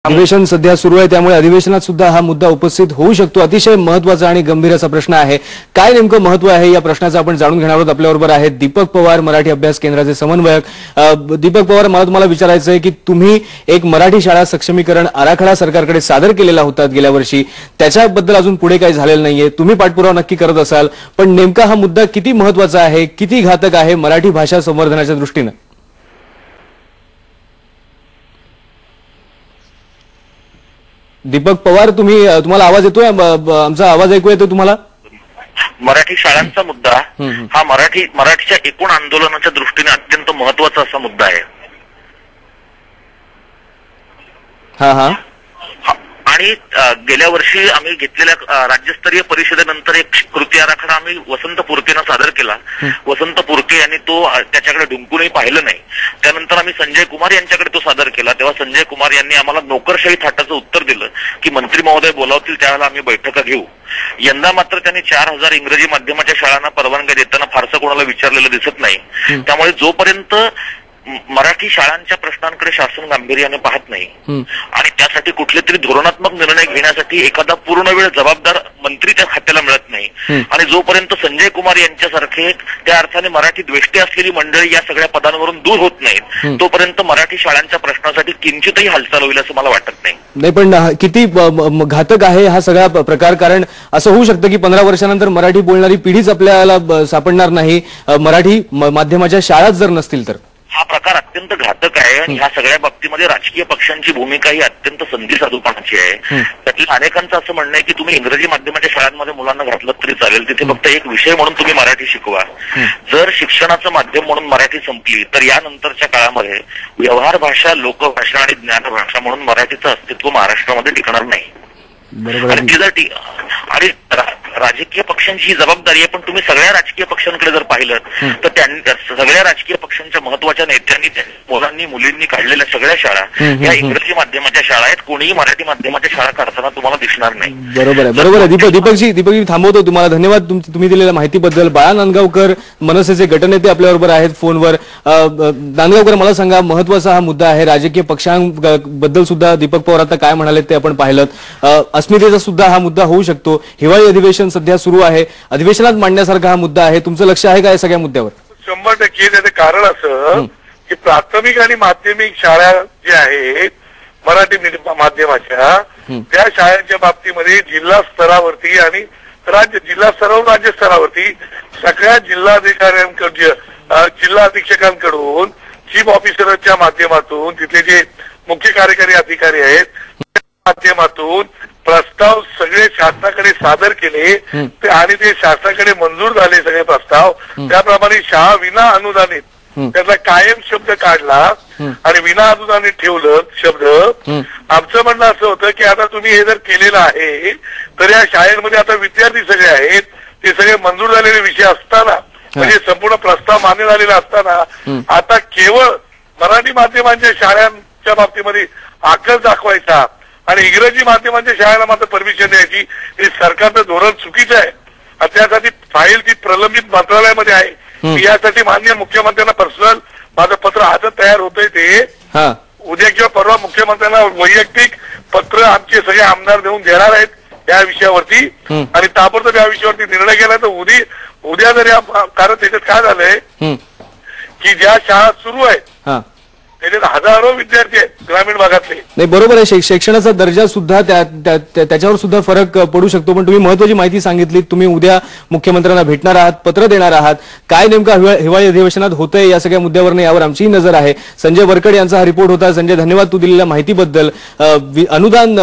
अधिवेशन सध्या सुरू आहे, त्यामुळे अधिवेशनात सुद्धा हा मुद्दा उपस्थित होऊ शकतो। अतिशय महत्त्वाचा आणि गंभीर असा प्रश्न आहे। काय नेमकं महत्त्व आहे या प्रश्नाचं आपण जाणून घेणार आहोत। आपल्याबरोबर आहेत दीपक पवार, मराठी अभ्यास केंद्राचे समन्वयक। दीपक पवार, मला तुम्हाला विचारायचं आहे की तुम्ही एक मराठी शाळा सक्षमीकरण आराखडा सरकारकडे सादर केलेला होता गेल्या वर्षी, त्याच्याबद्दल अजून पुढे काही झालेलं नाहीये। तुम्ही पाठपुरावा नक्की करत असाल, पण नेमका हा मुद्दा किती महत्त्वाचा आहे, किती घातक आहे मराठी भाषा संवर्धनाच्या दृष्टीने? दीपक पवार, तुम्हाला आवाज येतोय? आमचा आवाज ऐकू येतोय तुम्हाला? मराठी शाळांचा मुद्दा हा मराठीच्या एकूण आंदोलनाच्या दृष्टीने अत्यंत महत्त्वाचा असा मुद्दा आहे। आणि गेल्या वर्षी आम्ही घेतलेल्या राज्यस्तरीय परिषदेनंतर एक कृती आराखडा आम्ही वसंत पुरकेनं सादर केला। वसंत पुरके यांनी तो त्याच्याकडे ढुंकूनही पाहिलं नाही। त्यानंतर आम्ही संजय कुमार यांच्याकडे तो सादर केला, तेव्हा संजय कुमार यांनी आम्हाला नोकरशाही थाटाचं उत्तर दिलं की मंत्री महोदय बोलावतील त्यावेळेला आम्ही बैठका घेऊ। यंदा मात्र त्यांनी 4000 इंग्रजी माध्यमाच्या शाळांना परवानगी देताना फारसं कोणाला विचारलेलं दिसत नाही। त्यामुळे जोपर्यंत मराठी शाळांच्या प्रश्नांकडे शासन गांभीर्याने पाहत नाही आणि त्यासाठी कुठले तरी धोरणात्मक निर्णय घेण्यासाठी एखादा पूर्णवेळ जबाबदार मंत्री त्या खात्याला मिळत नाही आणि जोपर्यंत संजय कुमार यांच्यासारखे त्या अर्थाने मराठी द्वेष्टे असलेली मंडळी या सगळ्या पदांवरून दूर होत नाहीत, तोपर्यंत मराठी शाळांच्या प्रश्नासाठी किंचितही हालचाल होईल असं मला वाटत नाही। पण किती घातक आहे हा सगळा प्रकार, कारण असं होऊ शकतं की 15 वर्षानंतर मराठी बोलणारी पिढीच आपल्याला सापडणार नाही मराठी माध्यमाच्या शाळाच जर नसतील तर। हा प्रकार अत्यंत घातक आहे आणि ह्या सगळ्या बाबतीमध्ये राजकीय पक्षांची भूमिका ही अत्यंत संधिसाधूपणाची आहे। त्यातल्या अनेकांचं असं म्हणणं आहे की तुम्ही इंग्रजी माध्यमाच्या शाळांमध्ये मुलांना घातलं तरी चालेल, तिथे फक्त एक विषय म्हणून तुम्ही मराठी शिकवा। जर शिक्षणाचं माध्यम म्हणून मराठी संपली तर यानंतरच्या काळामध्ये व्यवहार भाषा, लोकभाषा आणि ज्ञानभाषा म्हणून मराठीचं अस्तित्व महाराष्ट्रामध्ये टिकणार नाही। आणि राजकीय पक्षांची ही जबाबदारी आहे, पण तुम्ही सगळ्या राजकीय पक्षांकडे जर पाहिलं तर सगळ्या राजकीय पक्षांच्या महत्वाच्या नेत्यांनी मुलांनी मुलींनी काढलेल्या सगळ्या शाळा या इंग्रजी माध्यमाच्या शाळा आहेत। कोणीही मराठी माध्यमाच्या शाळा काढताना तुम्हाला दिसणार नाही। बरोबर आहे। दीपकजी थांबवतो तुम्हाला। धन्यवाद तुम्ही दिलेल्या माहितीबद्दल। बाळा नांदगावकर मनसेचे गटनेते आपल्याबरोबर आहेत फोनवर। नांदगावकर, मला सांगा, महत्वाचा हा मुद्दा आहे। राजकीय पक्षांबद्दल सुद्धा दीपक पवार आता काय म्हणाले ते आपण पाहिलं। अस्मितेचा सुद्धा हा मुद्दा होऊ शकतो। हिवाळी अधिवेशन सध्या सुरू आहे, अधिवेशनात मांडण्यासारखा हा मुद्दा आहे। तुमचं लक्ष आहे का या सगळ्या मुद्द्यावर? 100% त्याचं कारण असं की प्राथमिक आणि माध्यमिक शाळा ज्या आहेत मराठी माध्यमाच्या, त्या शाळांच्या बाबतीमध्ये जिल्हा स्तरावरती आणि जिल्हा स्तरावरून राज्य स्तरावरती सगळ्या जिल्हाधिकाऱ्यांकडे, जिल्हा अधीक्षकांकडून, चीफ ऑफिसरच्या माध्यमातून, तिथले जे मुख्य कार्यकारी अधिकारी आहेत माध्यमातून प्रस्ताव सगळे शासनाकडे सादर केले आणि ते शासनाकडे मंजूर झाले सगळे प्रस्ताव। त्याप्रमाणे शाळा विना अनुदानित त्यातला कायम शब्द काढला आणि विना अनुदानित ठेवलं शब्द। आमचं म्हणणं असं होतं की आता तुम्ही हे जर केलेलं आहे तर या शाळेमध्ये आता विद्यार्थी सगळे आहेत, ते सगळे मंजूर झालेले विषय असताना, म्हणजे संपूर्ण प्रस्ताव मान्य झालेला असताना आता केवळ मराठी माध्यमांच्या शाळांच्या बाबतीमध्ये आकल दाखवायचा आणि इंग्रजी माध्यमांच्या शाळेला मात्र परमिशन द्यायची, हे सरकारचं धोरण चुकीचं आहे। आणि त्यासाठी फाईल ती प्रलंबित मंत्रालयामध्ये आहे। यासाठी माननीय मुख्यमंत्र्यांना पर्सनल माझं पत्र आज तयार होतंय, ते उद्या किंवा परवा मुख्यमंत्र्यांना वैयक्तिक पत्र आमचे सगळे आमदार देऊन देणार आहेत या विषयावरती आणि ताबडतोब या विषयावरती निर्णय केला तर उद्या जर या, कारण त्याच्यात काय झालंय की ज्या शाळा सुरू आहेत त्याच्यात हजारो विद्यार्थी आहेत ग्रामीण भागातले। नाही, बरोबर आहे, शिक्षणाचा दर्जा सुद्धा त्याच्यावर सुद्धा फरक पडू शकतो। पण तुम्ही महत्वाची माहिती सांगितली। तुम्ही उद्या मुख्यमंत्र्यांना भेटणार आहात, पत्र देणार आहात। काय नेमका हिवाळी अधिवेशनात होतंय या सगळ्या मुद्द्यावर यावर आमचीही नजर आहे। संजय वरकड यांचा हा रिपोर्ट होता। संजय, धन्यवाद तू दिलेल्या माहितीबद्दल। अनुदान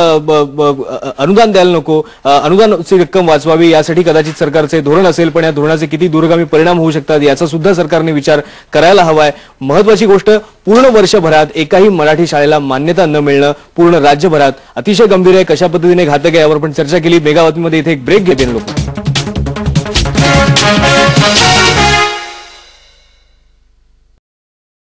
द्यायला नको, अनुदानाची रक्कम वाचवावी यासाठी कदाचित सरकारचे धोरण असेल, पण या धोरणाचे किती दूरगामी परिणाम होऊ शकतात याचा सुद्धा सरकारने विचार करायला हवाय। महत्वाची गोष्ट, पूर्ण वर्षभरात एकाही मराठी शाळेला मान्यता न मिळणं पूर्ण राज्यभरात अतिशय गंभीर आहे। कशा पद्धतीने घातक आहे यावर पण चर्चा केली। मेगावातीमध्ये इथे एक ब्रेक घेते लोक।